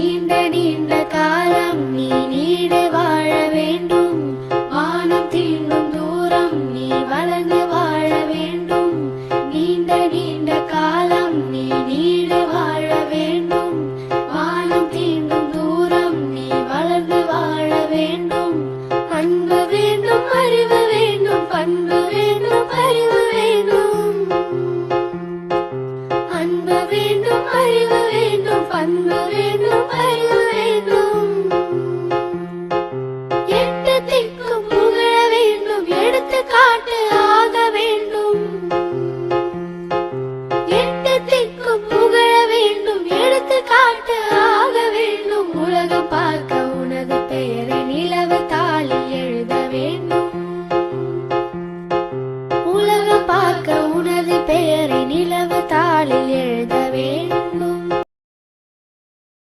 நீண்ட நீண்ட காலம் நீ நீடு வாழ வேண்டும். வானம் தீண்டும் தூரம் நீ வளர்ந்து வாழ வேண்டும். நீண்ட நீண்ட காலம் நீ நீடு வாழ வேண்டும். வானம் தீண்டும் தூரம் நீ வளர்ந்து வாழ வேண்டும். அன்பு வேண்டும், அறிவு வேண்டும், பண்பு வேண்டும், அறிவு வேண்டும். அன்பு வேண்டும், அறிவு வேண்டும், பண்பு வேண்டும், அறிவு வேண்டும். எட்டு திக்கும் புகழ வேண்டும், எடுத்துக்காட்டு ஆக வேண்டும். எட்டு திக்கும் புகழ வேண்டும், எடுத்துக்காட்டு ஆக வேண்டும். உலகம் பார்க்க